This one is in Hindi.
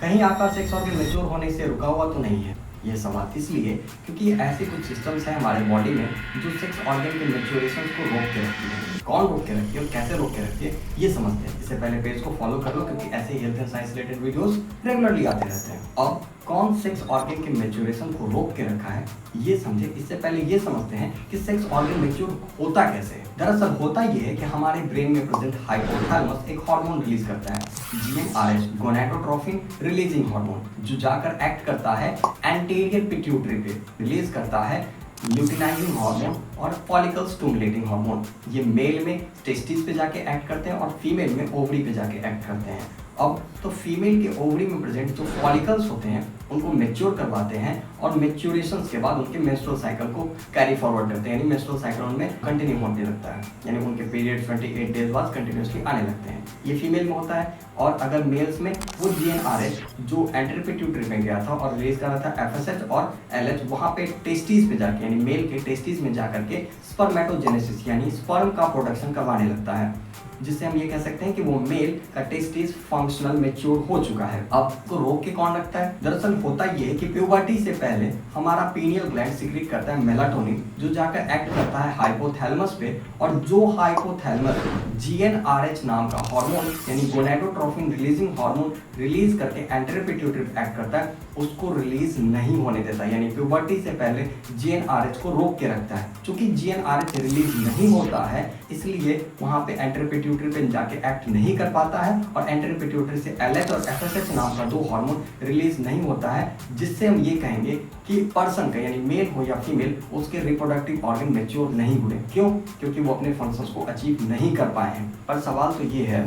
कहीं आपका सेक्स ऑर्गन मैच्योर होने से रुका हुआ तो नहीं है? ये सवाल इसलिए क्योंकि ऐसे कुछ सिस्टम्स हैं हमारे बॉडी में जो सेक्स ऑर्गन के मैच्योरेशन को रोक के रखती है। कौन रोक के रखती है और कैसे रोक के रखती है, ये समझते हैं। इससे पहले पेज को फॉलो कर लो क्योंकि ऐसे health and science related videos regularly आते रहते हैं। अब कौन सेक्स ऑर्गन के मैच्योरेशन को रोक के रखा है, ये समझे। इससे पहले ये समझते हैं कि सेक्स ऑर्गन मैच्योर होता कैसे है। दरअसल होता ये है कि हमारे ब्रेन में प्रेजेंट हाइपोथैलेमस एक हार्मोन रिलीज करता है, GnRH, गोनाडोट्रोफिन रिलीजिंग हार्मोन, जो जाकर एक्ट करता है एंटीरियर पिट्यूटरी पे, रिलीज करता है ल्यूटिनाइजिंग हार्मोन और फॉलिकल स्टिमुलेटिंग हार्मोन। ये मेल में टेस्टिस पे जाके एक्ट करते हैं और फीमेल में ओवरी पे जाके एक्ट करते हैं। अब तो फीमेल के ओवरी में प्रेजेंट जो फॉलिकल्स होते हैं उनको मैच्योर करवाते हैं और मैच्योरेशन के बाद उनके मेंस्ट्रुअल साइकिल को कैरी फॉरवर्ड करते हैं, यानी मेंस्ट्रुअल साइकिल उनमें कंटिन्यू होने लगता है, यानी उनके पीरियड 28 डेज बाद कंटिन्यूसली आने लगते हैं। ये फीमेल में होता है। और अगर मेल्स में वो GnRH जो एंटीरियर पिट्यूटरी में गया था और रिलीज कर रहा था FSH और LH, वहाँ पे टेस्टिस पे जाके, यानी मेल के टेस्टिस में जाकर के स्पर्मेटोजेनेसिस यानी स्पर्म का प्रोडक्शन करवाने लगता है, जिससे हम ये कह सकते हैं कि वो मेल का टेस्टिस फंक्शनल मैच्योर हो चुका है। अब तो रोक के कौन रखता है? दरअसल होता ये है कि प्यूबर्टी से पहले हमारा पीनियल ग्लैंड सिक्रीट करता है मेलाटोनिन, जो जाकर एक्ट करता है हाइपोथैलेमस पे, और जो हाइपोथैलेमस GnRH नाम का हार्मोन यानी गोनाडोट्रोफिन रिलीजिंग हार्मोन रिलीज करके एंटीरियर पिट्यूटरी पे एक्ट करता है, उसको रिलीज नहीं होने देता, यानी प्यूबर्टी से पहले GnRH को रोक के रखता है। चूंकि GnRH रिलीज नहीं होता है इसलिए वहां पे एंटीरियर पिट्यूटरी पे जाके एक्ट नहीं कर पाता है और एंटीरियर पिट्यूटरी से LH और FSH नाम का दो हार्मोन रिलीज नहीं होता है, जिससे हम ये कहेंगे कि पर्सन का, यानी मेल हो या फीमेल, उसके रिप्रोडक्टिव ऑर्गन मैच्योर नहीं हुए। क्यों? क्योंकि वो अपने फंक्शंस को अचीव नहीं कर पाए हैं। पर सवाल तो ये है